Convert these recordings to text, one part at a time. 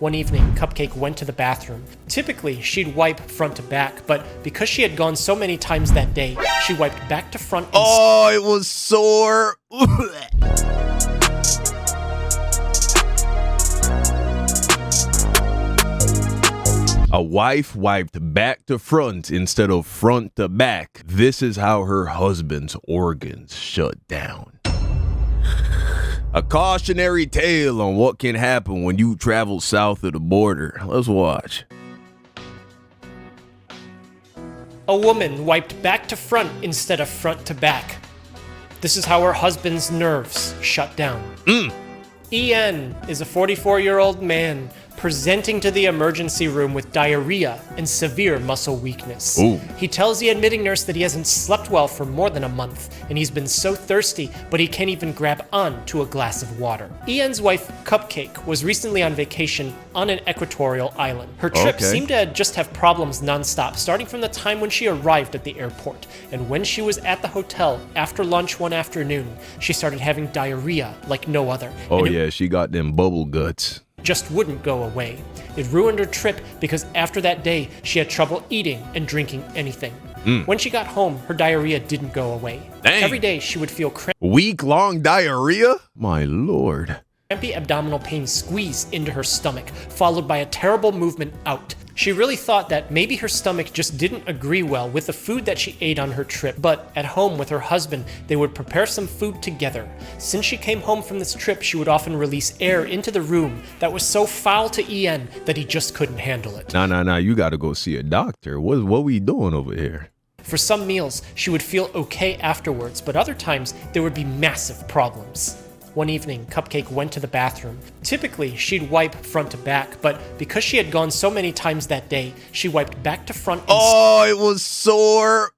One evening, Cupcake went to the bathroom. Typically, she'd wipe front to back, but because she had gone so many times that day, she wiped back to front. Oh, it was sore. A wife wiped back to front instead of front to back. This is how her husband's organs shut down. A cautionary tale on what can happen when you travel south of the border. Let's watch. A woman wiped back to front instead of front to back. This is how her husband's nerves shut down. Ian is a 44-year-old man presenting to the emergency room with diarrhea and severe muscle weakness. Ooh. He tells the admitting nurse that he hasn't slept well for more than a month, and he's been so thirsty, but he can't even grab on to a glass of water. Ian's wife, Cupcake, was recently on vacation on an equatorial island. Her trip seemed to just have problems nonstop, starting from the time when she arrived at the airport. And when she was at the hotel after lunch one afternoon, she started having diarrhea like no other. Oh yeah, she got them bubble guts. Just wouldn't go away. It ruined her trip because after that day, she had trouble eating and drinking anything. When she got home, her diarrhea didn't go away. Dang. Every day, she would feel Week-long diarrhea? My lord. crampy abdominal pain squeeze into her stomach, followed by a terrible movement out. She really thought that maybe her stomach just didn't agree well with the food that she ate on her trip, but at home with her husband, they would prepare some food together. Since she came home from this trip, she would often release air into the room that was so foul to Ian that he just couldn't handle it. Nah, you gotta go see a doctor. What we doing over here? For some meals, she would feel okay afterwards, but other times, there would be massive problems. One evening, Cupcake went to the bathroom. Typically, she'd wipe front to back, but because she had gone so many times that day, she wiped back to front Oh, it was sore.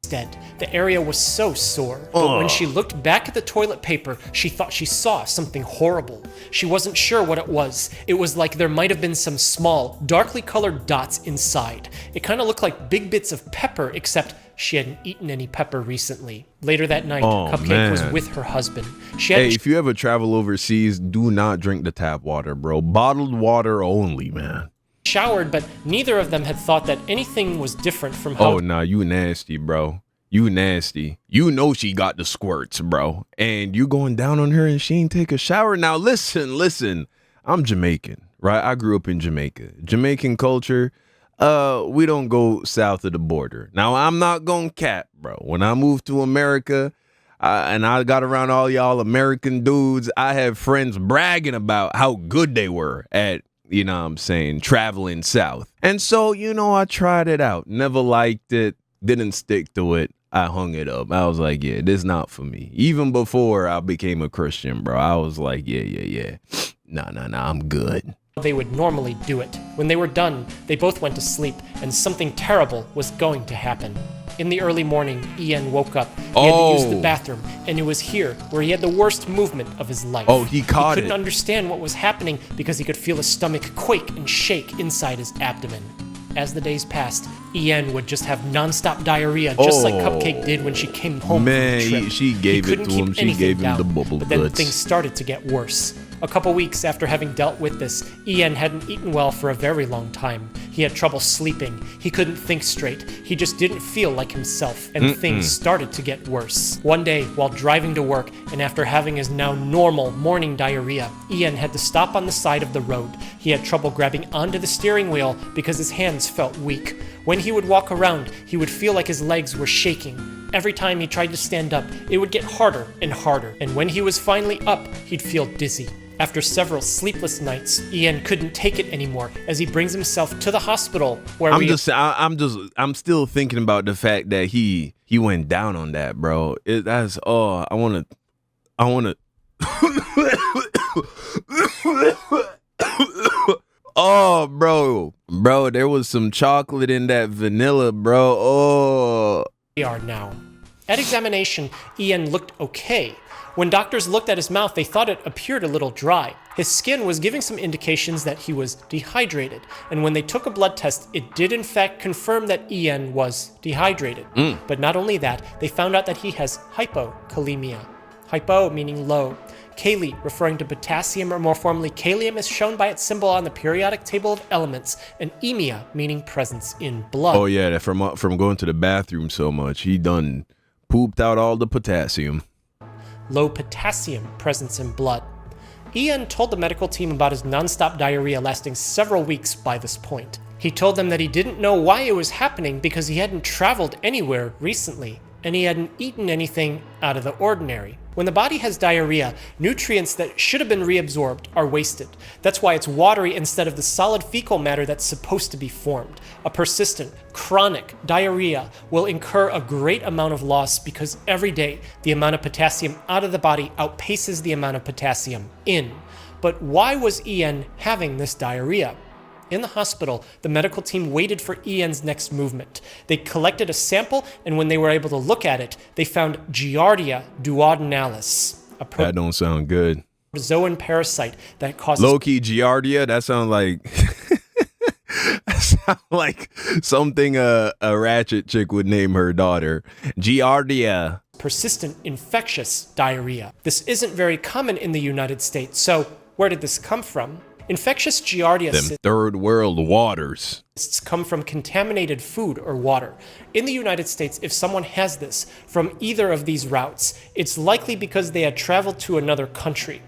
instead. The area was so sore, but when she looked back at the toilet paper, she thought she saw something horrible. She wasn't sure what it was. It was like there might have been some small, darkly colored dots inside. It kind of looked like big bits of pepper, except she hadn't eaten any pepper recently. Later that night, Cupcake was with her husband. Hey, if you ever travel overseas, do not drink the tap water, bro. Bottled water only, man. Showered, but neither of them had thought that anything was different from how... Oh, nah, you nasty, bro. You nasty. You know she got the squirts, bro. And you going down on her and she ain't take a shower? Now, listen. I'm Jamaican, right? I grew up in Jamaica. Jamaican culture... we don't go south of the border. Now, I'm not gonna cap, bro. When I moved to America and I got around all y'all American dudes, I have friends bragging about how good they were at, you know what I'm saying, traveling south. And so, I tried it out. Never liked it. Didn't stick to it. I hung it up. I was like, yeah, this is not for me. Even before I became a Christian, bro, I was like, yeah. Nah, I'm good. They would normally do it. When they were done, they both went to sleep, and something terrible was going to happen. In the early morning, Ian woke up. He had to use the bathroom, and it was here where he had the worst movement of his life. Oh, he caught it. He couldn't understand what was happening because he could feel his stomach quake and shake inside his abdomen. As the days passed, Ian would just have nonstop diarrhea, just like Cupcake did when she came home from the trip. She gave it to him. She gave him the bubble guts. But then guts. things started to get worse. A couple weeks after having dealt with this, Ian hadn't eaten well for a very long time. He had trouble sleeping. He couldn't think straight. He just didn't feel like himself, and things started to get worse. One day, while driving to work, and after having his now normal morning diarrhea, Ian had to stop on the side of the road. He had trouble grabbing onto the steering wheel because his hands felt weak. When he would walk around, he would feel like his legs were shaking. Every time he tried to stand up, it would get harder and harder. And when he was finally up, he'd feel dizzy. After several sleepless nights, Ian couldn't take it anymore as he brings himself to the hospital where I'm still thinking about the fact that he went down on that, bro. I want to Oh, bro, there was some chocolate in that vanilla, bro. Oh. We are now. At examination, Ian looked okay. When doctors looked at his mouth, they thought it appeared a little dry. His skin was giving some indications that he was dehydrated, and when they took a blood test, it did in fact confirm that Ian was dehydrated. But not only that, they found out that he has hypokalemia. Hypo meaning low. Kali, referring to potassium or more formally kalium, is shown by its symbol on the periodic table of elements, and emia, meaning presence in blood. Oh yeah, that from going to the bathroom so much, he done pooped out all the potassium. Low potassium presence in blood. Ian told the medical team about his nonstop diarrhea lasting several weeks by this point. He told them that he didn't know why it was happening because he hadn't traveled anywhere recently, and he hadn't eaten anything out of the ordinary. When the body has diarrhea, nutrients that should have been reabsorbed are wasted. That's why it's watery instead of the solid fecal matter that's supposed to be formed. A persistent, chronic diarrhea will incur a great amount of loss because every day the amount of potassium out of the body outpaces the amount of potassium in. But why was Ian having this diarrhea? In the hospital, the medical team waited for Ian's next movement. They collected a sample, and when they were able to look at it, they found Giardia duodenalis, a That don't sound good. protozoan parasite that causes Low-key Giardia, that sounds like that sound like something a ratchet chick would name her daughter. Giardia. persistent infectious diarrhea. This isn't very common in the United States, so where did this come from? Infectious Giardia Them third world waters. cysts come from contaminated food or water. In the United States, if someone has this from either of these routes, it's likely because they had traveled to another country.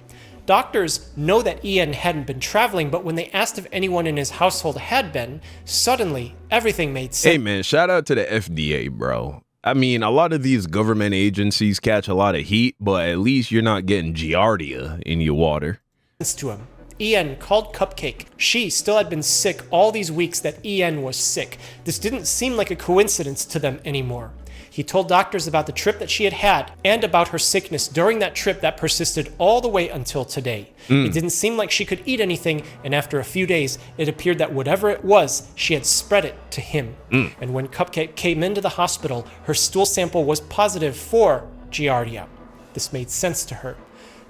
Doctors know that Ian hadn't been traveling, but when they asked if anyone in his household had been, suddenly everything made sense. Hey man, shout out to the FDA, bro. I mean, a lot of these government agencies catch a lot of heat, but at least you're not getting Giardia in your water. To him. Ian called Cupcake. She still had been sick all these weeks that Ian was sick. This didn't seem like a coincidence to them anymore. He told doctors about the trip that she had had and about her sickness during that trip that persisted all the way until today. It didn't seem like she could eat anything, and after a few days, it appeared that whatever it was, she had spread it to him. And when Cupcake came into the hospital, her stool sample was positive for Giardia. This made sense to her.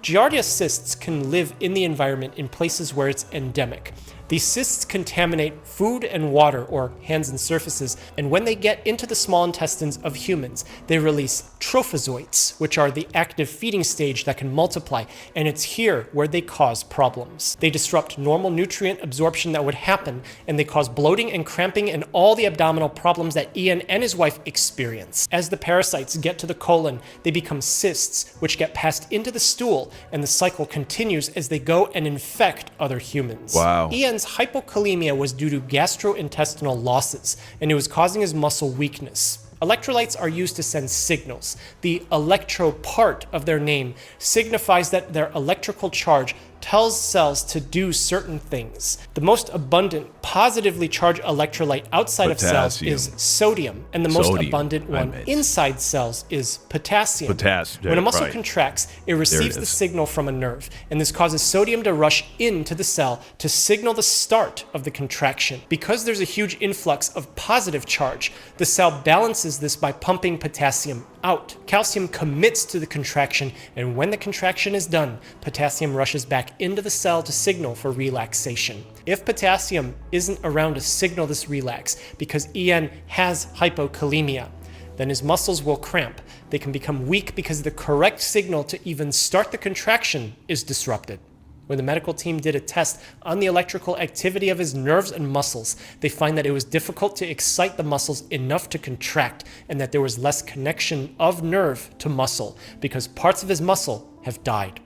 Giardia cysts can live in the environment in places where it's endemic. These cysts contaminate food and water, or hands and surfaces, and when they get into the small intestines of humans, they release trophozoites, which are the active feeding stage that can multiply, and it's here where they cause problems. They disrupt normal nutrient absorption that would happen, and they cause bloating and cramping and all the abdominal problems that Ian and his wife experience. As the parasites get to the colon, they become cysts, which get passed into the stool, and the cycle continues as they go and infect other humans. Wow. Ian's hypokalemia was due to gastrointestinal losses, and it was causing his muscle weakness. Electrolytes are used to send signals. The electro part of their name signifies that their electrical charge tells cells to do certain things. The most abundant positively charged electrolyte outside of cells is sodium, and the most abundant one inside cells is potassium. When a muscle contracts, it receives the signal from a nerve, and this causes sodium to rush into the cell to signal the start of the contraction. Because there's a huge influx of positive charge, the cell balances this by pumping potassium out. Calcium commits to the contraction, and when the contraction is done, potassium rushes back into the cell to signal for relaxation. If potassium isn't around to signal this relax because Ian has hypokalemia, then his muscles will cramp. They can become weak because the correct signal to even start the contraction is disrupted. When the medical team did a test on the electrical activity of his nerves and muscles, they find that it was difficult to excite the muscles enough to contract, and that there was less connection of nerve to muscle because parts of his muscle have died.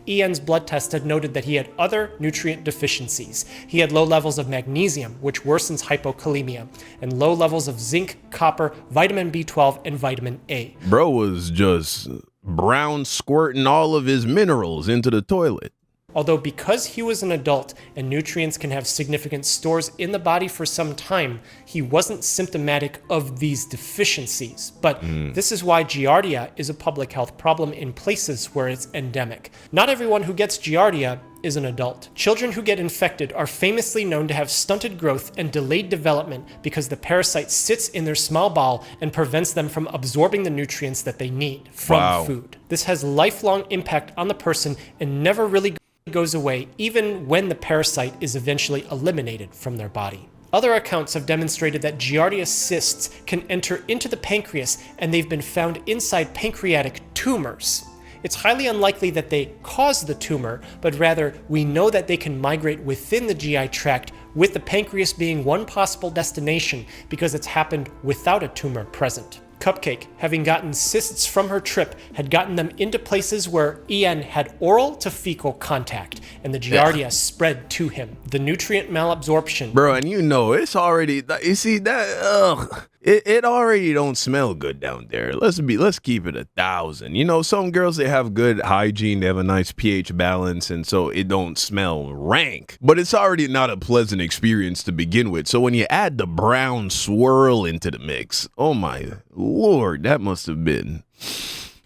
Ian's blood test had noted that he had other nutrient deficiencies. He had low levels of magnesium, which worsens hypokalemia, and low levels of zinc, copper, vitamin B12, and vitamin A. Bro was just brown squirting all of his minerals into the toilet. Although because he was an adult and nutrients can have significant stores in the body for some time, he wasn't symptomatic of these deficiencies. But this is why Giardia is a public health problem in places where it's endemic. Not everyone who gets Giardia is an adult. Children who get infected are famously known to have stunted growth and delayed development because the parasite sits in their small bowel and prevents them from absorbing the nutrients that they need from food. This has lifelong impact on the person and never really goes away, even when the parasite is eventually eliminated from their body. Other accounts have demonstrated that Giardia cysts can enter into the pancreas, and they've been found inside pancreatic tumors. It's highly unlikely that they cause the tumor, but rather we know that they can migrate within the GI tract, with the pancreas being one possible destination because it's happened without a tumor present. Cupcake, having gotten cysts from her trip, had gotten them into places where Ian had oral to fecal contact, and the Giardia spread to him. The nutrient malabsorption. Bro, and you know, it's already, you see that, it already don't smell good down there. Let's keep it 1,000. You know, some girls, they have good hygiene, they have a nice pH balance, and so it don't smell rank. But it's already not a pleasant experience to begin with. So when you add the brown swirl into the mix, oh my Lord, that must have been,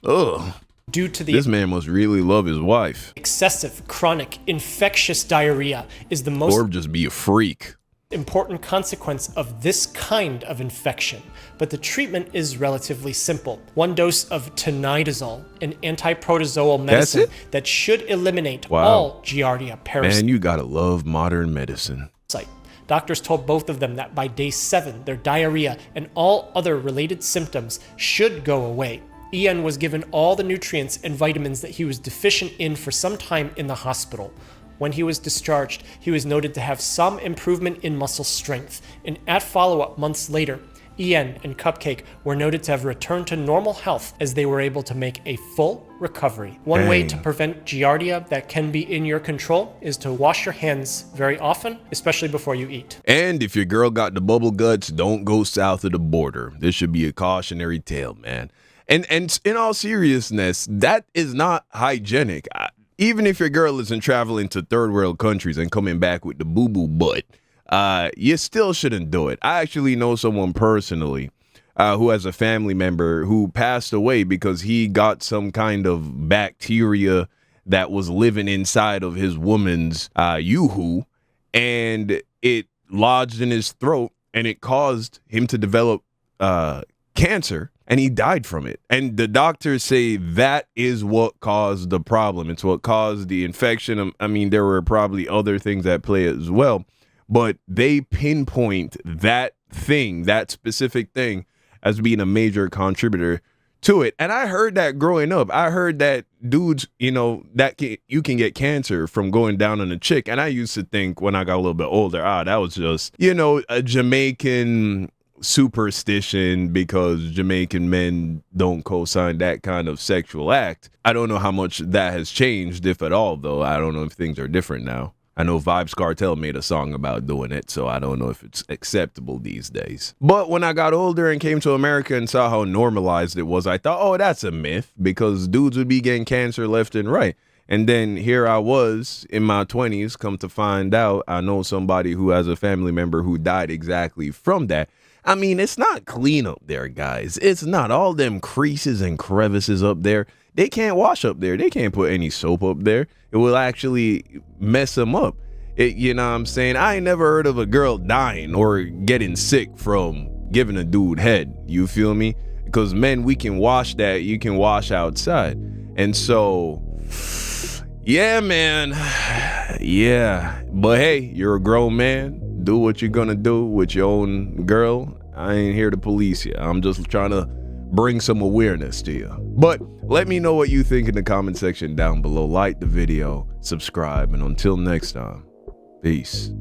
ugh. Due to the this man must really love his wife. Excessive chronic infectious diarrhea is the most Or just be a freak. important consequence of this kind of infection, but the treatment is relatively simple. One dose of tinidazole, an antiprotozoal medicine that should eliminate all Giardia parasites. Man, you gotta love modern medicine. Doctors told both of them that by day 7, their diarrhea and all other related symptoms should go away. Ian was given all the nutrients and vitamins that he was deficient in for some time in the hospital. When he was discharged, he was noted to have some improvement in muscle strength, and at follow-up months later, Ian and Cupcake were noted to have returned to normal health as they were able to make a full recovery. One way to prevent Giardia that can be in your control is to wash your hands very often, especially before you eat. And if your girl got the bubble guts, don't go south of the border. This should be a cautionary tale, man. And in all seriousness, that is not hygienic. Even if your girl isn't traveling to third world countries and coming back with the boo-boo butt, you still shouldn't do it. I actually know someone personally who has a family member who passed away because he got some kind of bacteria that was living inside of his woman's yoo-hoo, and it lodged in his throat, and it caused him to develop cancer, and he died from it. And the doctors say that is what caused the problem. It's what caused the infection. I mean, there were probably other things at play as well, but they pinpoint that thing, that specific thing, as being a major contributor to it. And I heard that growing up. I heard that dudes, you know, you can get cancer from going down on a chick. And I used to think when I got a little bit older, that was just, you know, a Jamaican superstition because Jamaican men don't co-sign that kind of sexual act. I don't know how much that has changed, if at all, though. I don't know if things are different now. I know Vybz Kartel made a song about doing it, so I don't know if it's acceptable these days. But when I got older and came to America and saw how normalized it was, I thought, oh, that's a myth, because dudes would be getting cancer left and right. And then here I was in my 20s, come to find out, I know somebody who has a family member who died exactly from that. I mean, it's not clean up there, guys. It's not. All them creases and crevices up there. They can't wash up there. They can't put any soap up there. It will actually mess them up. You know what I'm saying? I ain't never heard of a girl dying or getting sick from giving a dude head. You feel me? Because men, we can wash that. You can wash outside. And so, yeah, man. Yeah. But hey, you're a grown man. Do what you're gonna do with your own girl. I ain't here to police you. I'm just trying to bring some awareness to you. But let me know what you think in the comment section down below. Like the video, subscribe, and until next time, peace.